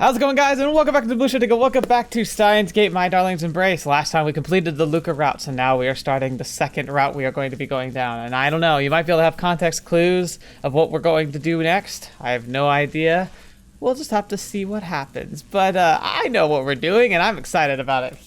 How's it going, guys? And welcome back to TheBlueShifting, and welcome back to Steinsgate, My Darling's Embrace. Last time we completed the Luca route, so now we are starting the second route we are going to be going down. And I don't know, you might be able to have context clues of what we're going to do next. I have no idea. We'll just have to see what happens. But I know what we're doing, and I'm excited about it.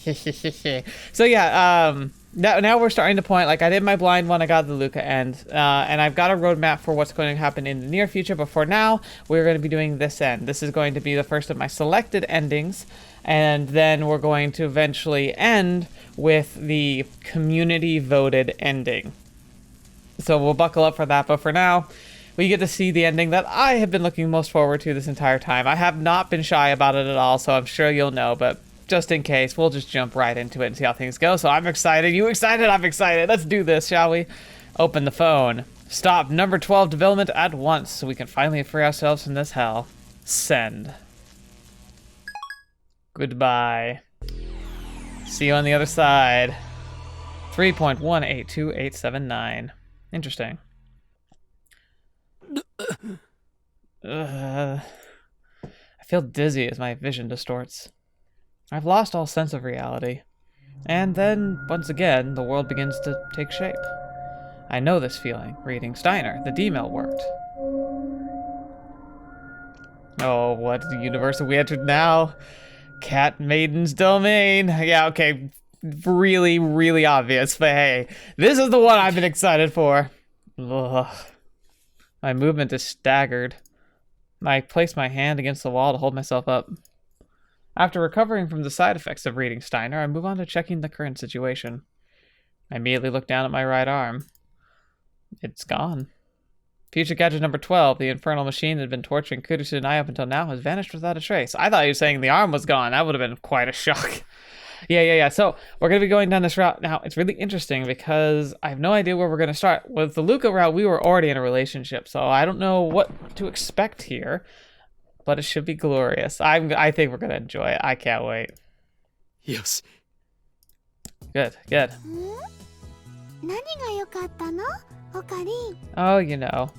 So yeah, now we're starting to point, like I did my blind one, I got the Luca end, and I've got a roadmap for what's going to happen in the near future, but for now, we're going to be doing this end. This is going to be the first of my selected endings, and then we're going to eventually end with the community voted ending. So we'll buckle up for that, but for now, we get to see the ending that I have been looking most forward to this entire time. I have not been shy about it at all, so I'm sure you'll know, but just in case, we'll just jump right into it and see how things go. So I'm excited. You excited? I'm excited. Let's do this, shall we? Open the phone. Stop number 12 development at once so we can finally free ourselves from this hell. Send. Goodbye. See you on the other side. 3.182879. Interesting. I feel dizzy as my vision distorts. I've lost all sense of reality. And then, once again, the world begins to take shape. I know this feeling, reading Steiner. The D-mail worked. Oh, what universe have we entered now? Cat Maiden's domain. Yeah, okay. Really, really obvious, but hey, this is the one I've been excited for. Ugh. My movement is staggered. I place my hand against the wall to hold myself up. After recovering from the side effects of reading Steiner, I move on to checking the current situation. I immediately look down at my right arm. It's gone. Future gadget number 12, the infernal machine that had been torturing Kurisu and I up until now, has vanished without a trace. I thought he was saying the arm was gone. That would have been quite a shock. Yeah. So we're going to be going down this route. Now, it's really interesting because I have no idea where we're going to start. With the Luca route, we were already in a relationship, so I don't know what to expect here. But it should be glorious. I think we're gonna enjoy it. I can't wait. Yes. Good. Oh, you know.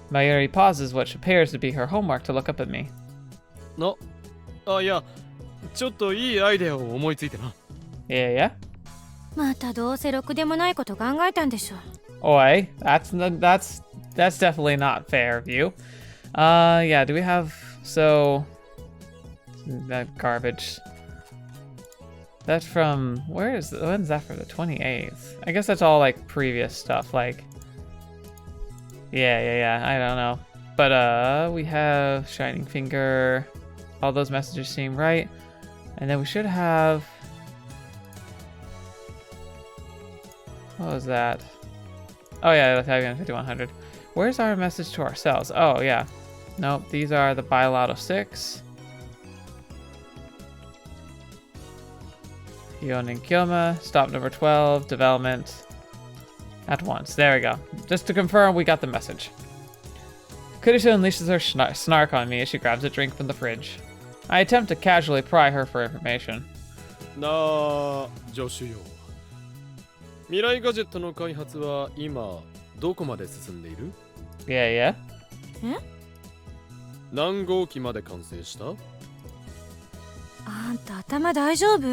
Mayuri pauses what appears to be her homework to look up at me. No. Oh, yeah. ちょっといいアイデアを思いついてな。Yeah. またどうせろくでもないこと考えたんでしょ。Oi, that's definitely not fair of you. Yeah, do we have, so, that garbage. That's from, when's that from, the 28th? I guess that's all, like, previous stuff, like, yeah, I don't know. But, we have Shining Finger, all those messages seem right, and then we should have, what was that? Oh yeah, that's 5100. Where's our message to ourselves? Oh yeah. Nope, these are the Bailout of 6. Hyonin Kyoma, stop number 12, development at once. There we go. Just to confirm, we got the message. Kurisu unleashes her snark on me as she grabs a drink from the fridge. I attempt to casually pry her for information. なあ、助手よ。未来ガジェットの開発は今どこまで進んでいる？ Yeah. 何号機まで完成した？あんた頭大丈夫？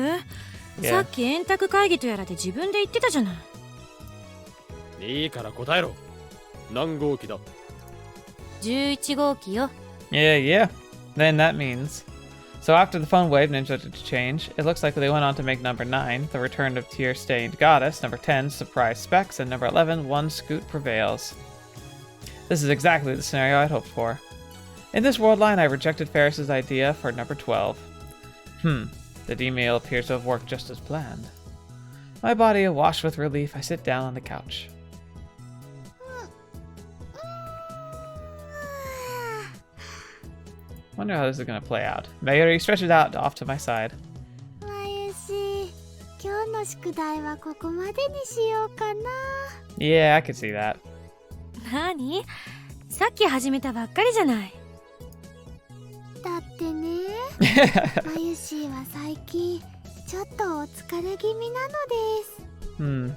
さっき円卓会議とやらで自分で言ってたじゃない。いいから答えろ。何号機だ？11号機よ。Yeah. Then that means. So after the phone wave ninja to change, it looks like they went on to make number 9, the return of tear-stained goddess, number 10, surprise specs, and number 11, one scoot prevails. This is exactly the scenario I'd hoped for. In this world line, I rejected Ferris's idea for number 12. The D-mail appears to have worked just as planned. My body awash with relief, I sit down on the couch. Wonder how this is gonna play out. Mayuri stretches out off to my side. Yeah, I could see that. 何？さっき始めたばっかりじゃない。だってね、まゆしーは最近ちょっとお疲れ気味なので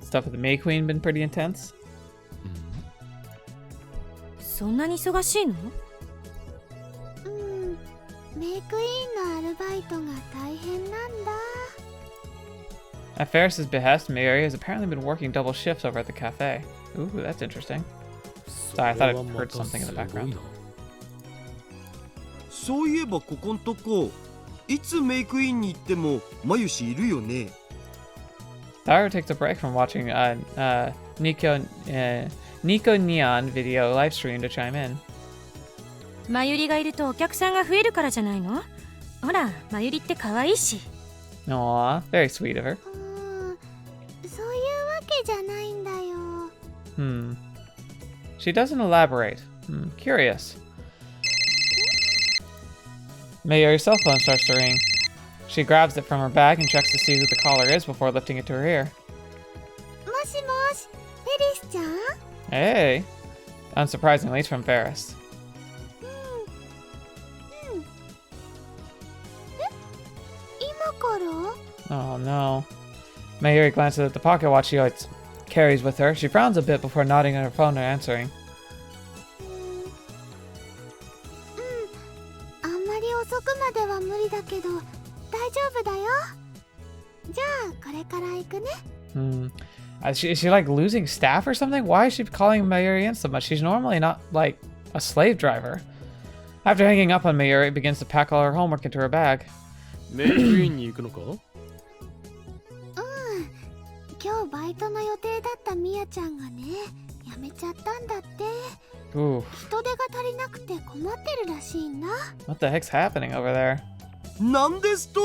す。Stuff with the MayQueen been pretty intense? そんなに忙しいの？メイクイーンのアルバイトが大変なんだ。 At Ferris's behest, Mayuri has apparently been working double shifts over at the cafe. Ooh, that's interesting. Sorry, I thought I heard something in the background. そういえばここんとこいつメイクインに行ってもマユシいるよね。 Daru takes a break from watching Nico Neon video live stream to chime in. マユリがいるとお客さんが増えるからじゃないの？ほら、マユリって可愛いし。 Aw, very sweet of her. そういうわけじゃないんだよ。 She doesn't elaborate. Curious. Mayuri's cell phone starts to ring. She grabs it from her bag and checks to see who the caller is before lifting it to her ear. もしもし、フェリスちゃん？ Hey! Unsurprisingly, it's from Ferris. 今から？ Oh no. Mayuri glances at the pocket watch she always carries with her. She frowns a bit before nodding on her phone and answering. あんまり遅くまでは無理だけど大丈夫だよ。じゃあこれから行くね。Is she like losing staff or something? Why is she calling Mayuri in so much? She's normally not like a slave driver. After hanging up on Mayuri, begins to pack all her homework into her bag. メイクイーンに行くのか？今日バイトの予定だったミヤちゃんがね、辞めちゃったんだって。 Ooh, 人手が足りなくて困ってるらしいんだ。 what the heck's happening over there? なんですと？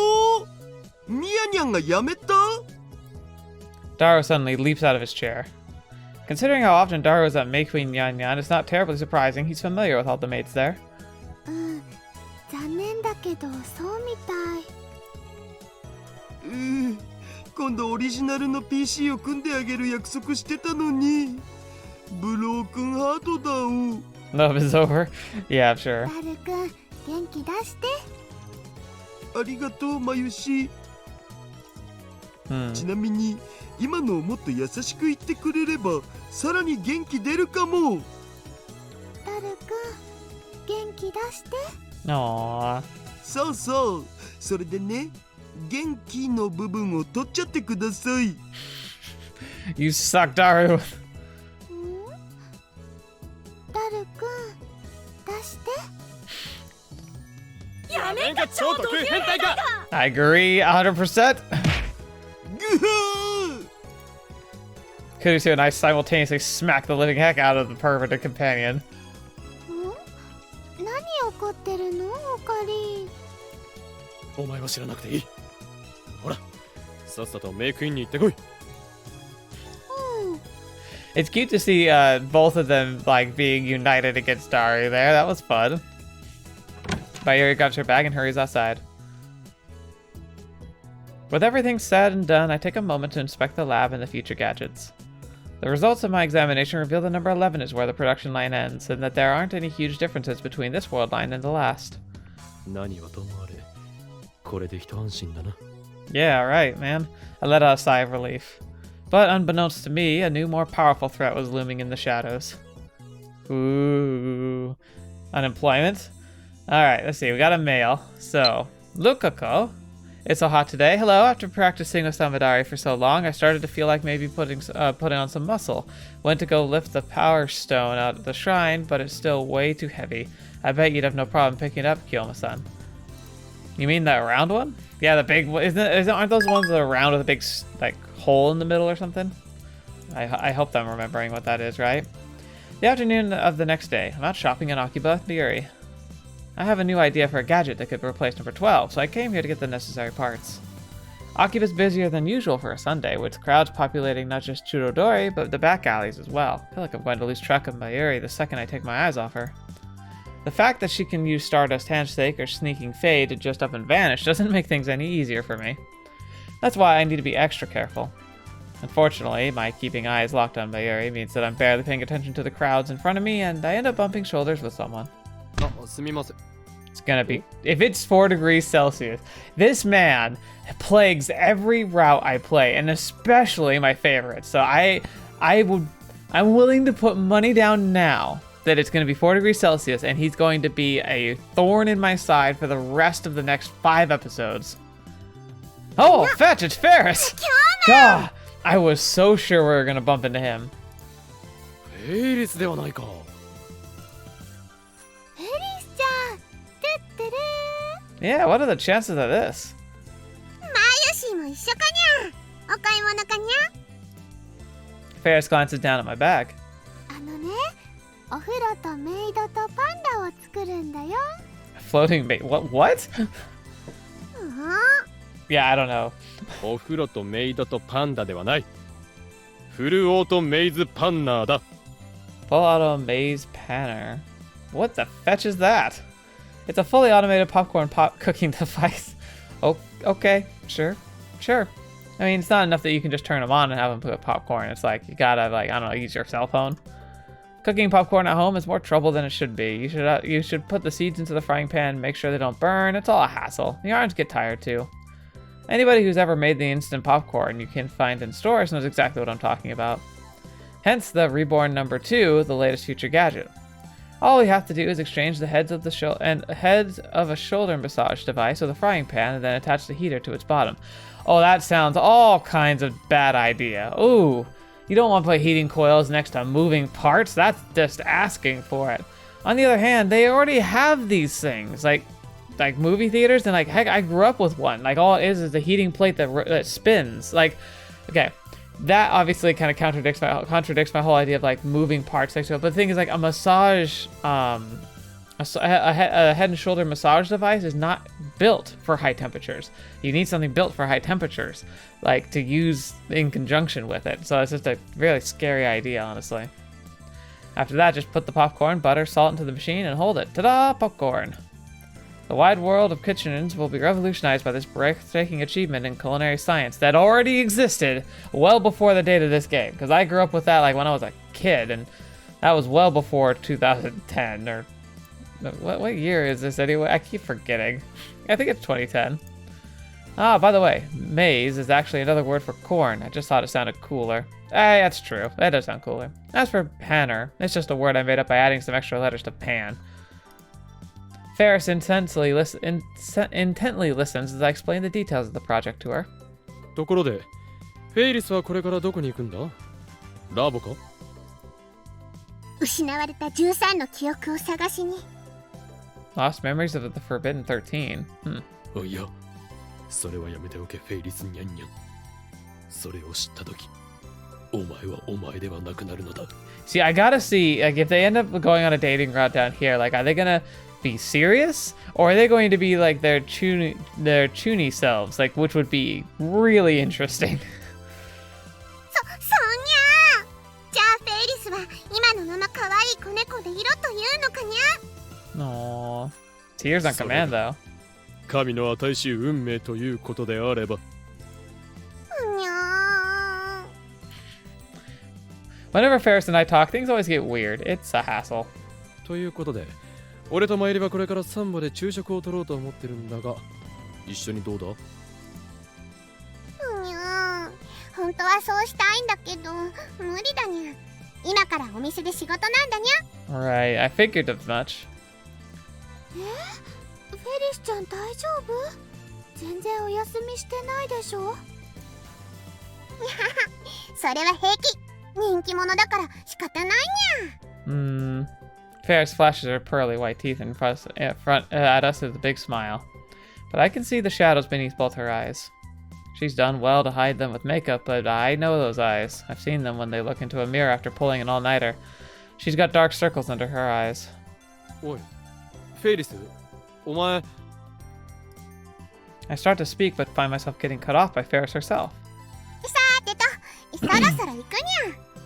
ミヤニャンが辞めた？ Daru suddenly leaps out of his chair. Considering how often Daru is at MayQueen Nyan Nyan, it's not terribly surprising he's familiar with all the maids there. 残念だけどそうみたい。今度オリジナルの PC を組んであげる約束してたのに。ブロークンハートだお。 Love is over? Yeah, I'm sure. ダルくん、元気出して。ありがとうマユシ。ち Hmm. なみに今のをもっと優しく言ってくれればさらに元気出るかも。ダルくん、元気出して。 Aww. そうそう。それでね、元気の部分を取っちゃってください。 You suck, Daru. ダルくん、出して。やめんか超特変態か！ I agree 100%. ぐはー。 Kudos and I simultaneously smack the living heck out of the perverted companion. 何怒ってるのオカリ？お前は知らなくていい。ほら、さっさとメイクインに行ってこい。It's cute to see both of them like being united against Daru there. That was fun. Mayuri grabs her bag and hurries outside. With everything said and done, I take a moment to inspect the lab and the future gadgets. The results of my examination reveal that number 11 is where the production line ends, and that there aren't any huge differences between this world line and the last. 何はともあれ、これで一安心だな。 Yeah, right, man. I let out a sigh of relief. But unbeknownst to me, a new, more powerful threat was looming in the shadows. Ooh. Unemployment? Alright, let's see. We got a mail. So, Lukako. It's so hot today. Hello, after practicing with Samadari for so long, I started to feel like maybe putting on some muscle. Went to go lift the power stone out of the shrine, but it's still way too heavy. I bet you'd have no problem picking it up, Kiyoma-san. You mean that round one? Yeah, the big one. Aren't those ones that are round with a big, like, hole in the middle or something? I hope I'm remembering what that is, right? The afternoon of the next day, I'm out shopping in Okabe, Mayuri. I have a new idea for a gadget that could replace number 12, so I came here to get the necessary parts. Okabe is busier than usual for a Sunday, with crowds populating not just Churodori, but the back alleys as well. I feel like I'm going to lose track of Mayuri the second I take my eyes off her. The fact that she can use Stardust Handshake or Sneaking Fade to just up and vanish doesn't make things any easier for me. That's why I need to be extra careful. Unfortunately, my keeping eyes locked on Mayuri means that I'm barely paying attention to the crowds in front of me, and I end up bumping shoulders with someone. すみません。 It's gonna be, if it's 4 degrees Celsius, this man plagues every route I play, and especially my favorite. So I'm willing to put money down now that it's going to be 4 degrees Celsius, and he's going to be a thorn in my side for the rest of the next 5 episodes. Oh, fetch, it's Ferris! God, I was so sure we were going to bump into him. フェイリスではないか。フェリスちゃん、トゥットゥル Yeah, what are the chances of this? ー。マユシも一緒かにゃ。お買い物かにゃ。 Ferris glances down at my bag. あのね、お風呂とメイドとパンダを作るんだよ。 Floating bait. What? うん。 Yeah, I don't know. お風呂とメイドとパンダではない。フルオートメイズパンナーだ。Full auto maze panner. What the fetch is that? It's a fully automated popcorn cooking device. Oh, okay, sure. I mean, it's not enough that you can just turn them on and have them cook popcorn. It's like you gotta, like, I don't know, use your cell phone. Cooking popcorn at home is more trouble than it should be. You should put the seeds into the frying pan, make sure they don't burn. It's all a hassle. The arms get tired too. Anybody who's ever made the instant popcorn you can find in stores knows exactly what I'm talking about. Hence the Reborn number 2, the latest future gadget. All we have to do is exchange the heads of a shoulder massage device with a frying pan and then attach the heater to its bottom. Oh, that sounds all kinds of bad idea. Ooh, you don't want to put heating coils next to moving parts. That's just asking for it. On the other hand, they already have these things, like movie theaters, and like, heck, I grew up with one. Like, all it is a heating plate that spins. Like, okay, that obviously kind of contradicts my whole idea of like moving parts next to it. But the thing is, like, a massage, a head and shoulder massage device is not built for high temperatures. You need something built for high temperatures, like to use in conjunction with it. So it's just a really scary idea, honestly. After that, just put the popcorn, butter, salt into the machine and hold it. Ta-da! Popcorn. The wide world of kitchens will be revolutionized by this breathtaking achievement in culinary science that already existed well before the date of this game. Because I grew up with that like when I was a kid, and that was well before 2010 or what year is this anyway? I keep forgetting. I think it's 2010. Ah, by the way, maize is actually another word for corn. I just thought it sounded cooler. Hey, that's true. That does sound cooler. As for panner, it's just a word I made up by adding some extra letters to pan. Ferris intently listens as I explain the details of the project to her. ところで、フェイリスはこれからどこに行くんだ？ラボか？失われた13の記憶を探しに。 Lost memories of the Forbidden 13. おいや、それはやめておけ、フェイリスニャンニャン。それを知ったとき、お前はお前ではなくなるのだ。See, I gotta see, like, if they end up going on a dating route down here, like, are they gonna be serious, or are they going to be like their chuny selves, like, which would be really interesting. そんにゃ。じゃあフェイリスは今のまま可愛い子猫でいろというのかにゃ。 Aww. Tears on command though. 神の値し運命ということであれば。にゃ。 Whenever Ferris and I talk, things always get weird. It's a hassle. ということで、俺とマイリはこれからサンバで昼食を取ろうと思ってるんだが、一緒にどうだ？にゃ。本当はそうしたいんだけど、無理だにゃ。今からお店で仕事なんだにゃ。 Right, I figured as much. フェリスちゃん大丈夫？全然お休みしてないでしょ？それは平気。人気者だから仕方ないにゃ。Ferris flashes her pearly white teeth in front at us with a big smile. But I can see the shadows beneath both her eyes. She's done well to hide them with makeup, but I know those eyes. I've seen them when they look into a mirror after pulling an all-nighter. She's got dark circles under her eyes. おい、フェイリス、お前。I start to speak, but find myself getting cut off by Ferris herself. さてと、そろそろ行く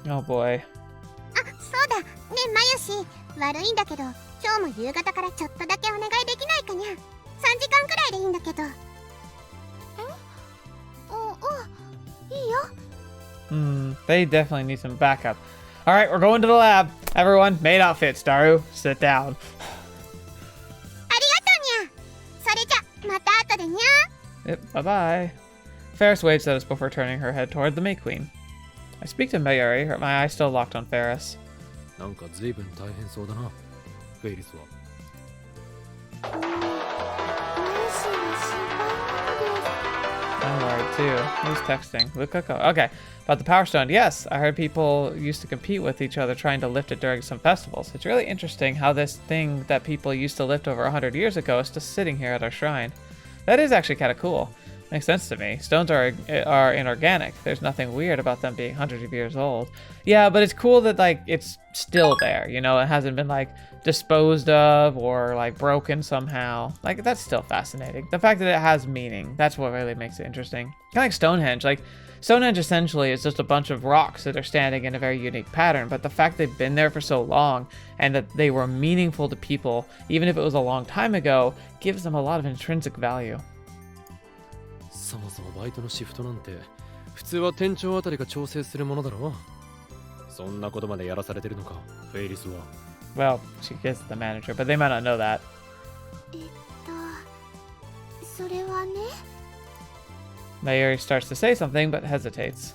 にゃ。 Oh boy. あ、そうだ。ねえ、マユシ。悪いんだけど、今日も夕方からちょっとだけお願いできないかにゃ。3時間くらいでいいんだけど。いいよ。They definitely need some backup. Alright, we're going to the lab. Everyone, maid outfits. Daru, sit down. ありがとうにゃ。それじゃ、また後でにゃ。 Yep, bye-bye. Ferris waves at us before turning her head toward the MayQueen. I speak to Mayuri, my eyes still locked on Ferris. なんか随分大変そうだな、フェイリスは。マユシーは心配なのです。 I'm worried too. Who's texting? Lukako. Okay. About the Power Stone. Yes, I heard people used to compete with each other trying to lift it during some festivals. It's really interesting how this thing that people used to lift over 100 years ago is just sitting here at our shrine. That is actually kind of cool. Makes sense to me. Stones are inorganic. There's nothing weird about them being hundreds of years old. Yeah, but it's cool that like it's still there, you know, it hasn't been like disposed of or like broken somehow. Like that's still fascinating. The fact that it has meaning, that's what really makes it interesting. Kind of like Stonehenge. Like Stonehenge essentially is just a bunch of rocks that are standing in a very unique pattern, but the fact they've been there for so long and that they were meaningful to people, even if it was a long time ago, gives them a lot of intrinsic value. そもそもバイトのシフトなんて普通は店長あたりが調整するものだろう。そんなことまでやらされてるのか、フェイリスは。Well, she is the manager, but they might not know that. それはね。 Mayuri starts to say something, but hesitates.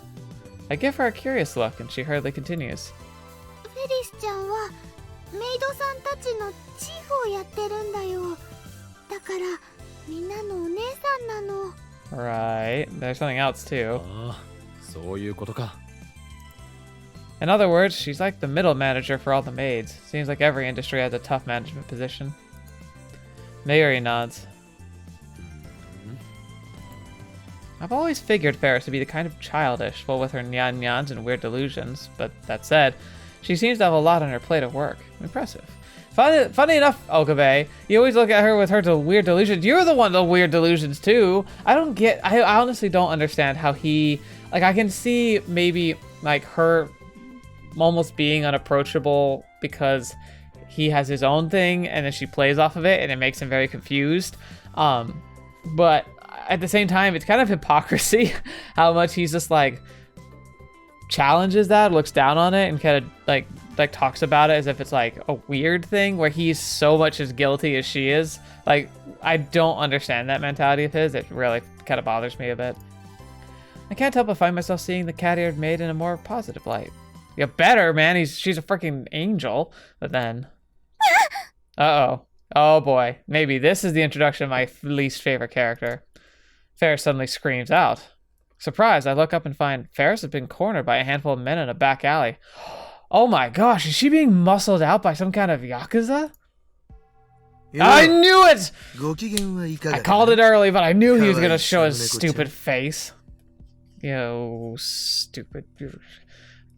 I give her a curious look, and she hurriedly continues. フェリスちゃんはメイドさんたちのチーフをやってるんだよ。だからみんなのお姉さんなの。 Right. There's something else, too. ああ、そういうことか。In other words, she's like the middle manager for all the maids. Seems like every industry has a tough management position. Mayuri nods. I've always figured Ferris to be the kind of childish, what with her nyan-nyans and weird delusions, but that said, she seems to have a lot on her plate of work. Impressive. Funny enough, Okabe, you always look at her with her weird delusions. You're the one with the weird delusions too. I honestly don't understand how he, like I can see maybe like her almost being unapproachable because he has his own thing and then she plays off of it and it makes him very confused. But at the same time, it's kind of hypocrisy how much he's just like challenges that, looks down on it, and kind of like talks about it as if it's like a weird thing where he's so much as guilty as she is. Like, I don't understand that mentality of his. It really kind of bothers me a bit. I can't help but find myself seeing the cat-eared maid in a more positive light. Yeah, better, man. She's a freaking angel. But then, uh-oh. Oh boy. Maybe this is the introduction of my least favorite character. Ferris suddenly screams out. Surprised, I look up and find Ferris has been cornered by a handful of men in a back alley. Oh my gosh, is she being muscled out by some kind of Yakuza? I knew it! I called it early, but I knew he was gonna show his stupid face. Yo, stupid.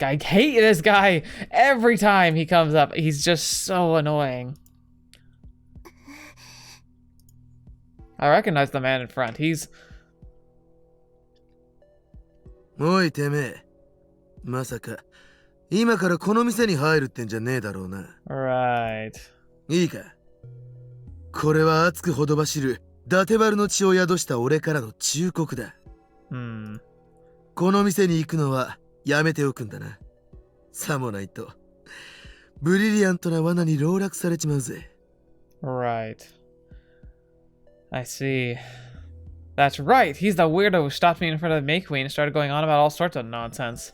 I hate this guy every time he comes up. He's just so annoying. I recognize the man in front. He's... おいてめえ、まさか今からこの店に入るってんじゃねえだろうな。Right. いいか、これは熱くほどばしる伊達丸の血を宿した俺からの忠告だ。この店に行くのはやめておくんだな。さもないとブリリアントな罠に籠絡されちまうぜ。Right. I see. That's right. He's the weirdo who stopped me in front of the MayQueen and started going on about all sorts of nonsense.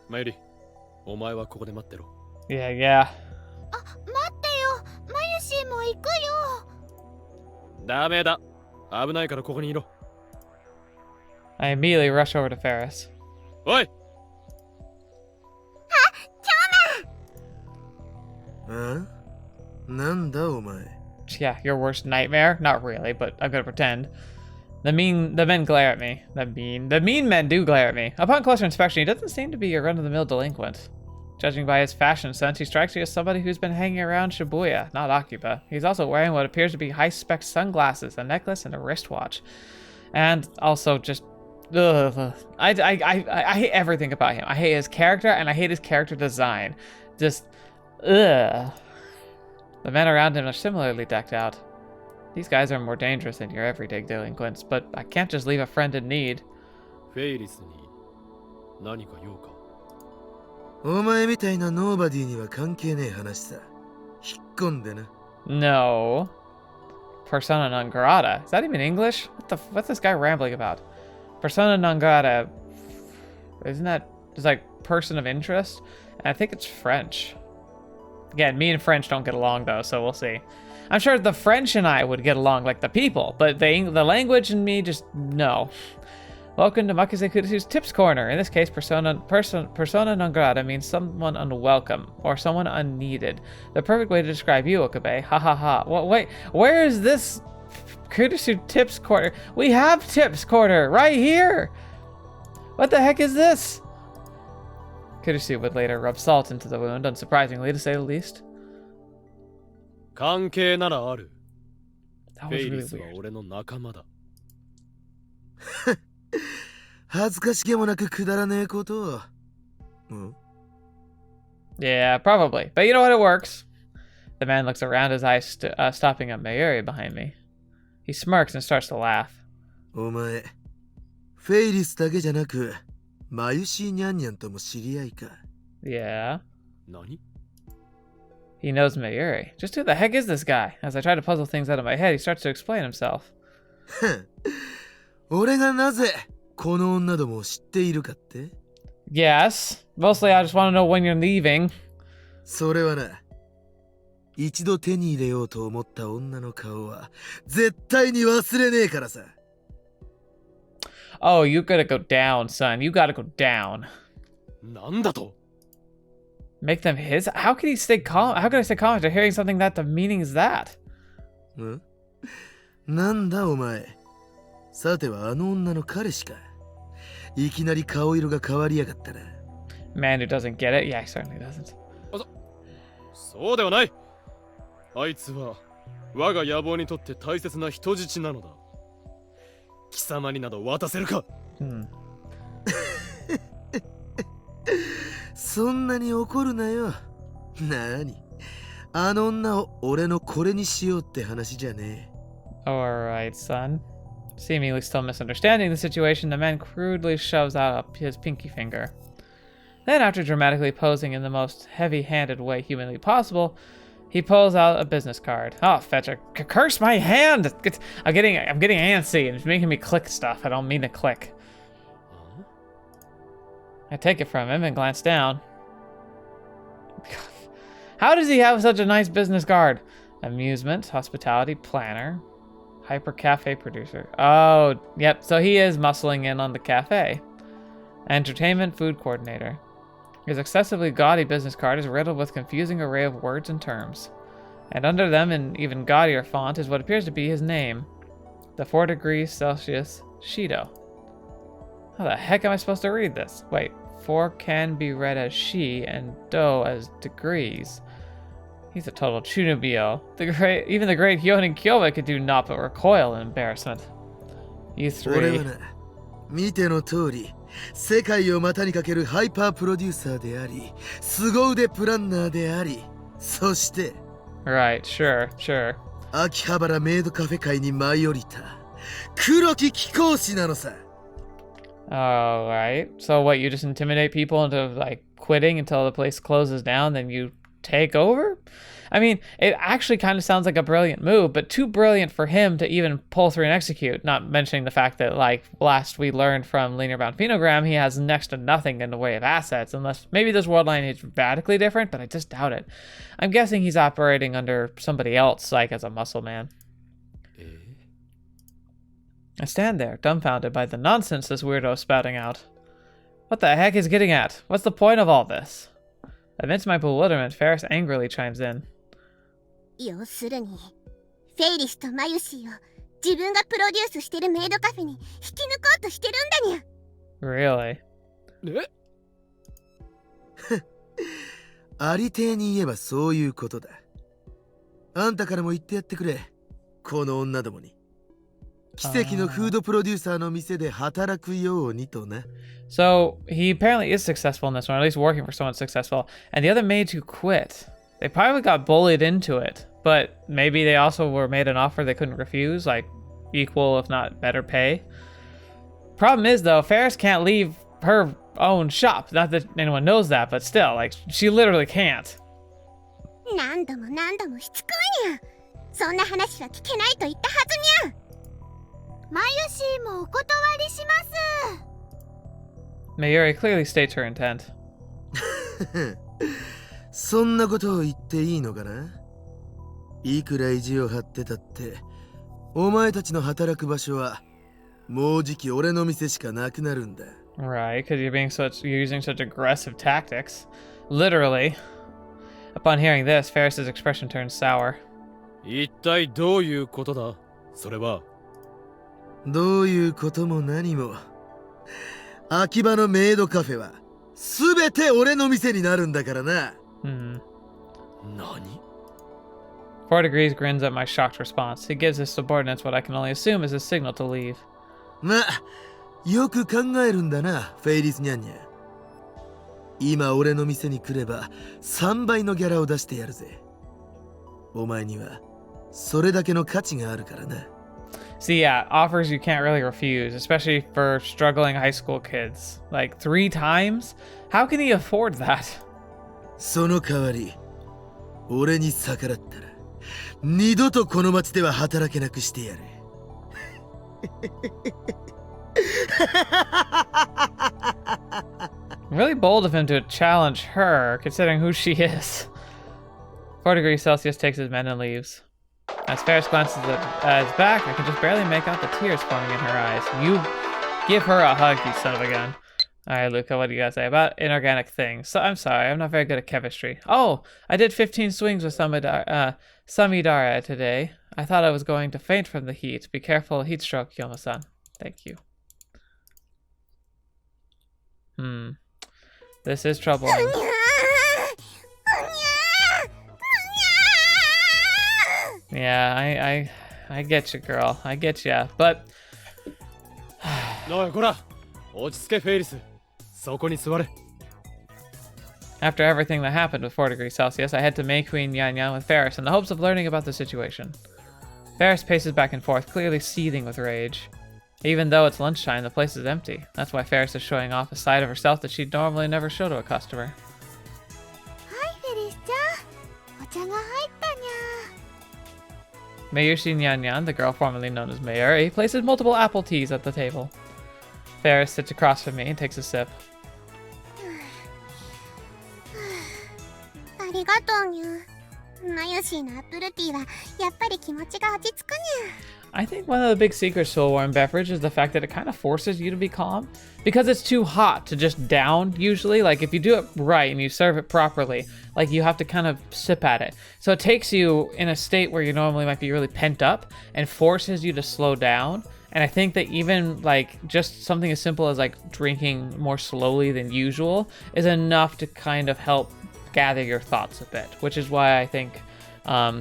Mayuri, お前はここで待ってろ。Yeah, yeah. 待ってよ、マユシーも行くよ。ダメだ。危ないからここにいろ。I immediately rush over to Ferris. おい。あ？なんだお前。 Yeah, your worst nightmare? Not really, but I'm gonna pretend. The men glare at me. The mean men do glare at me. Upon closer inspection, he doesn't seem to be a run-of-the-mill delinquent. Judging by his fashion sense, he strikes me as somebody who's been hanging around Shibuya, not Akiba. He's also wearing what appears to be high-spec sunglasses, a necklace, and a wristwatch. And also just... Ugh. I hate everything about him. I hate his character, and I hate his character design. Just... Ugh. The men around him are similarly decked out. These guys are more dangerous than your everyday delinquents, but I can't just leave a friend in need. フェイリスに何か用か。お前みたいなノーバディには関係ねえ話さ。引っ込んでな。No. Persona non grata. Is that even English? What's this guy rambling about? Persona non grata. Isn't that just like person of interest? And I think it's French. Again, me and French don't get along though, so we'll see. I'm sure the French and I would get along like the people, but the language and me just no. Welcome to Makise Kurusu's Tips Corner. In this case, persona non grata means someone unwelcome or someone unneeded. The perfect way to describe you, Okabe. Ha ha ha. Wait, where is this Kurusu Tips Corner? We have Tips Corner right here. What the heck is this? Kurusu would later rub salt into the wound, unsurprisingly to say the least. 関係ならある。 That フェ was イリ really スは weird. 俺の仲間だ。恥ずかしげもなくくだらねえことを。Yeah, probably. But you know what? It works. The man looks around, his eyes stopping at Mayuri behind me. He smirks and starts to laugh. お前、フェイリスだけじゃなく、マユシーニャンニャンとも知り合いか。Yeah. 何？ He knows Mayuri. Just who the heck is this guy? As I try to puzzle things out of my head, he starts to explain himself. 俺がなぜこの女どもを知っているかって？ Yes. Mostly I just want to know when you're leaving. それはな、一度手に入れようと思った女の顔は絶対に忘れねえからさ。Oh, you gotta go down, son. You gotta go down. なんだと？ Make them his? How can he stay calm? How can I stay calm after hearing something that the meaning is that? なんだお前。さてはあの女の彼氏か。いきなり顔色が変わりやがったな。Man who doesn't get it? Yeah, he certainly doesn't. そうではない。あいつは我が野望にとって大切な人質なのだ。貴様になど渡せるか。そんなに怒るなよ。なに、あの女を俺のこれにしようって話じゃねえ。Alright, son. Seemingly still misunderstanding the situation, the man crudely shoves out his pinky finger. Then, after dramatically posing in the most heavy-handed way humanly possible, he pulls out a business card. Oh, fetcher. Curse my hand! I'm getting antsy and it's making me click stuff I don't mean to click. I take it from him and glance down. How does he have such a nice business card? Amusement, hospitality, planner, hyper cafe producer. Oh, yep, so he is muscling in on the cafe. Entertainment food coordinator. His excessively gaudy business card is riddled with confusing array of words and terms. And under them, in even gaudier font, is what appears to be his name. The 4 degrees Celsius Shido. How the heck am I supposed to read this? Wait, 4 can be read as she and do as degrees. He's a total chunubio. Even the great Hyonin Kyoba could do naught but recoil in embarrassment. You 俺 three. はな、見ての通り、世界を股にかけるハイパープロデューサーであり、凄腕プランナーであり、そして、Right, sure. 秋葉原メイドカフェ界に舞い降りた黒き貴公子なのさ。Alright. So what, you just intimidate people into, like, quitting until the place closes down, then you take over? I mean, it actually kind of sounds like a brilliant move, but too brilliant for him to even pull through and execute, not mentioning the fact that, like, last we learned from Linear Bound Phenogram, he has next to nothing in the way of assets, unless maybe this world line is radically different, but I just doubt it. I'm guessing he's operating under somebody else, like as a muscle man. I stand there, dumbfounded by the nonsense this weirdo is spouting out. What the heck is he getting at? What's the point of all this? Amidst my bewilderment, Ferris angrily chimes in. 要するに、フェイリスとマユシーを自分がプロデュースしてるメイドカフェに引き抜こうとしてるんだにゃ。Really? ありていに言えばそういうことだ。あんたからも言ってやってくれ。この女どもに。奇跡のフードプロデューサーの店で働くようにとな。So, he apparently is successful in this one, or at least working for someone successful. And the other maids who quit, they probably got bullied into it. But maybe they also were made an offer they couldn't refuse, like equal if not better pay. Problem is, though, Ferris can't leave her own shop. Not that anyone knows that, but still, like, she literally can't. 何度も何度もしつこいにゃ。そんな話は聞けないと言ったはずにゃ。マユシーもお断りします。Mayuri clearly states her intent. そんなことを言っていいのかな？いくら意地を張ってたって、お前たちの働く場所はもうじき俺の店しかなくなるんだ。Right, because you're using such aggressive tactics. Literally. Upon hearing this, Ferris's expression turns sour. 一体どういうことだそれは。どういうことも何も。秋葉のメイドカフェはすべて俺の店になるんだからな。何？ 4 Degrees grins at my shocked response. He gives his subordinates what I can only assume is a signal to leave. ま、よく考えるんだな、フェイリスニャンニャ。今俺の店に来れば3倍のギャラを出してやるぜ。お前にはそれだけの価値があるからな。See, yeah, offers you can't really refuse, especially for struggling high school kids. Like 3 times? How can he afford that? その代わり、俺に逆らったら二度とこの町では働けなくしてやる。Really bold of him to challenge her, considering who she is. 4 Degrees Celsius takes his men and leaves. As Ferris glances at his back, I can just barely make out the tears forming in her eyes. You give her a hug, you son of a gun. Alright, Luca, what do you guys say about inorganic things? So, I'm sorry, I'm not very good at chemistry. Oh, I did 15 swings with Samidara today. I thought I was going to faint from the heat. Be careful, heat stroke, Yoma-san. Thank you. This is troubling. Yeah, I get you, girl. I get you, but... おいこら落ち着けフェイリスそこに座れ After everything that happened with 4 Degrees Celsius, I head to MayQueen Yan with Ferris in the hopes of learning about the situation. Ferris paces back and forth, clearly seething with rage. Even though it's lunchtime, the place is empty. That's why Ferris is showing off a side of herself that she'd normally never show to a customer. Hi, Ferris-chan. お茶が入ったにゃ。Mayuri Nyan, the girl formerly known as Mayuri, places multiple apple teas at the table. Ferris sits across from me and takes a sip. ありがとうにゃ。マユシーのアップルティーはやっぱり気持ちが落ち着くにゃ。I think one of the big secrets to a warm beverage is the fact that it kind of forces you to be calm. Because it's too hot to just down, usually. Like, if you do it right and you serve it properly, like, you have to kind of sip at it. So it takes you in a state where you normally might be really pent up and forces you to slow down. And I think that even, like, just something as simple as, like, drinking more slowly than usual is enough to kind of help gather your thoughts a bit. Which is why I think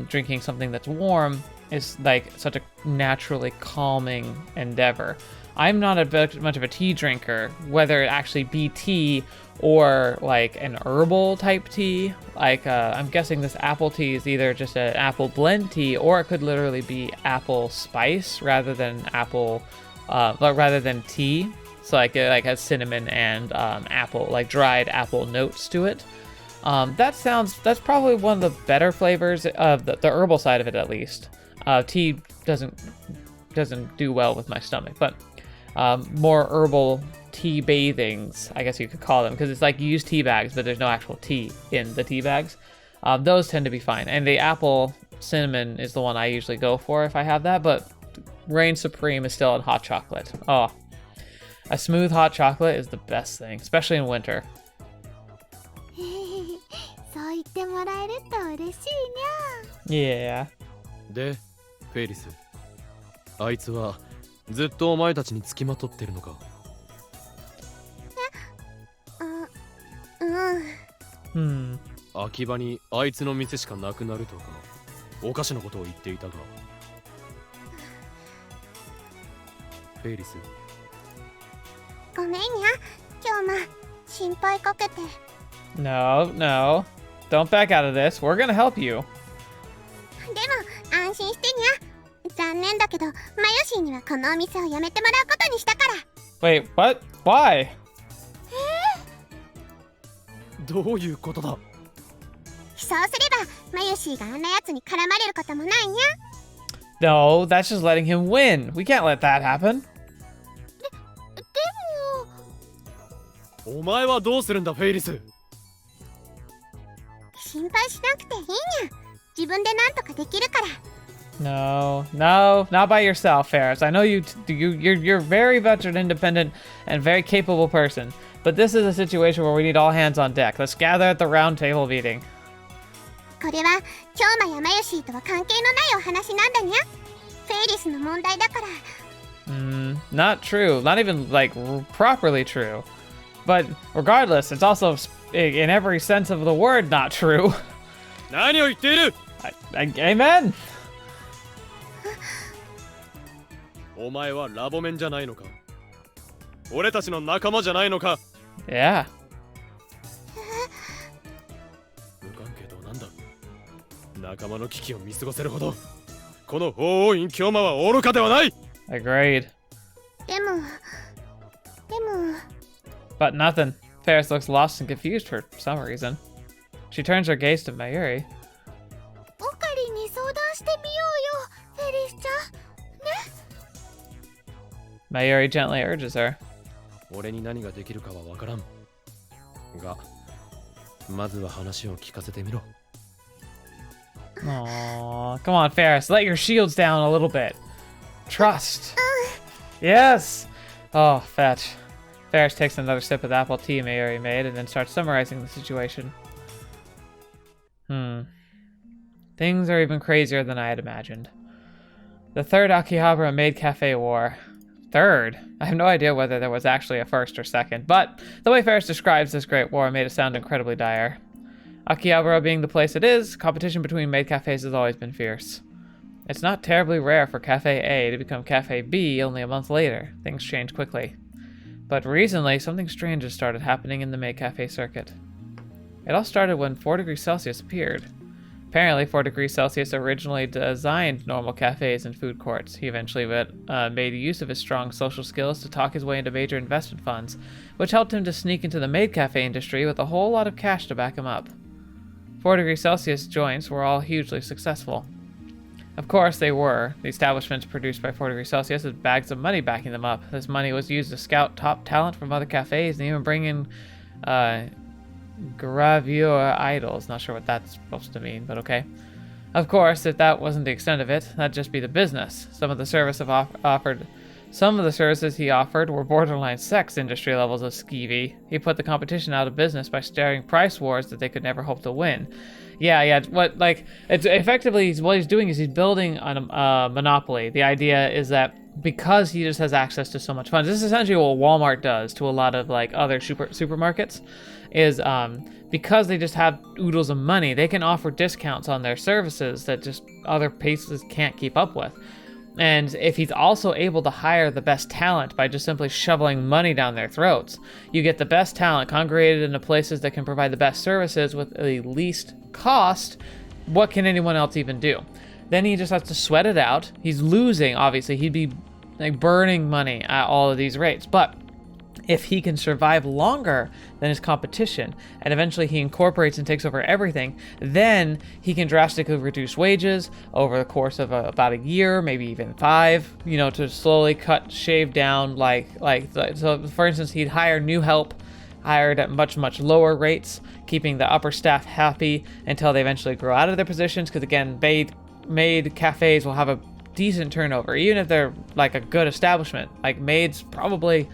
drinking something that's warm is like such a naturally calming endeavor. I'm not much of a tea drinker, whether it actually be tea or like an herbal type tea. Like I'm guessing this apple tea is either just an apple blend tea, or it could literally be apple spice rather than tea. So like it has cinnamon and apple, like dried apple notes to it. That's probably one of the better flavors of the herbal side of it, at least. Tea doesn't do well with my stomach, but more herbal tea bathings, I guess you could call them, because it's like you use tea bags, but there's no actual tea in the tea bags. Those tend to be fine, and the apple cinnamon is the one I usually go for if I have that, but reign supreme is still in hot chocolate. Oh, a smooth hot chocolate is the best thing, especially in winter. そう言ってもらえると嬉しいにゃ。Yeah. でフェイリスあいつはずっとお前たちにつきまとってるのか秋葉にあいつの店しかなくなるとかおかしなことを言っていたがフェイリスごめんにゃ今日も心配かけて No, don't back out of this. We're gonna help you. でも安心してにゃ残念だけどマヨシーにはこのお店を辞めてもらうことにしたから Wait, what? Why? どういうことだそうすればマヨシーがあんなやつに絡まれることもないにゃ No, that's just letting him win. We can't let that happen. お前はどうするんだフェイリス心心配しなくていいにゃ。自分でなんとかできるから。No, not by yourself, Ferris. I know you're very much an independent and very capable person, but this is a situation where we need all hands on deck. Let's gather at the round table meeting. これは京馬やマユシーとは関係のないお話なんだにゃ。フェイリスの問題だから。Not true. Not even like properly true. But regardless, it's also in every sense of the word not true. 何を言っている Amen. お前はラボメンじゃないのか俺たちの仲間じゃないのか Yeah. 無関係とはなんだ仲間の危機を見過ごせるほどこの法王院京馬は愚かではない Agreed. でも But nothing. Ferris looks lost and confused for some reason. She turns her gaze to Mayuri. オカリに相談してみようよ、フェリスちゃん。ね。Mayuri gently urges her. 俺に何ができるかはわからんがまずは話を聞かせてみろ Aww. Come on, Ferris. Let your shields down a little bit. Trust. Yes. Oh, fetch. Ferris takes another sip of the apple tea Mayuri made and then starts summarizing the situation. Things are even crazier than I had imagined. The third Akihabara Maid Cafe War. Third? I have no idea whether there was actually a first or second, but the way Ferris describes this great war made it sound incredibly dire. Akihabara being the place it is, competition between maid cafes has always been fierce. It's not terribly rare for Cafe A to become Cafe B only a month later. Things change quickly. But recently, something strange has started happening in the maid cafe circuit. It all started when 4 degrees Celsius appeared. Apparently, 4 degrees Celsius originally designed normal cafes and food courts. He eventually made use of his strong social skills to talk his way into major investment funds, which helped him to sneak into the maid cafe industry with a whole lot of cash to back him up. 4 degrees Celsius joints were all hugely successful. Of course, they were. The establishments produced by 4 degrees Celsius had bags of money backing them up. This money was used to scout top talent from other cafes and even bring in gravure idols. Not sure what that's supposed to mean, but okay. Of course, if that wasn't the extent of it, that'd just be the business. Some of the services he offered were borderline sex industry levels of skeevy. He put the competition out of business by starting price wars that they could never hope to win. Yeah. It's effectively what he's doing is he's building on a monopoly. The idea is that because he just has access to so much funds, this is essentially what Walmart does to a lot of like other supermarkets, is because they just have oodles of money, they can offer discounts on their services that just other places can't keep up with. And if he's also able to hire the best talent by just simply shoveling money down their throats, you get the best talent congregated into places that can provide the best services with the least cost. What can anyone else even do? Then he just has to sweat it out. He's losing, obviously. He'd be like burning money at all of these rates. But if he can survive longer than his competition, and eventually he incorporates and takes over everything, then he can drastically reduce wages over the course of about a year, maybe even 5, to slowly shave down, so for instance, he'd hire new help, hired at much, much lower rates, keeping the upper staff happy until they eventually grow out of their positions, because again, maid cafes will have a decent turnover, even if they're like a good establishment. Like maids probably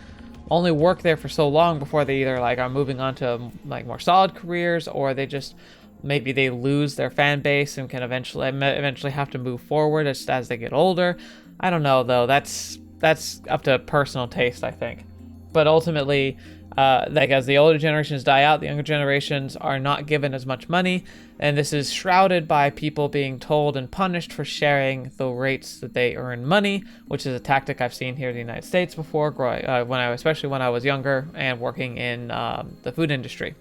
only work there for so long before they either like are moving on to like more solid careers, or they just maybe they lose their fan base and can eventually have to move forward as they get older. I don't know though. That's up to personal taste, I think. But ultimately, as the older generations die out, the younger generations are not given as much money, and this is shrouded by people being told and punished for sharing the rates that they earn money, which is a tactic I've seen here in the United States before, especially when I was younger and working in the food industry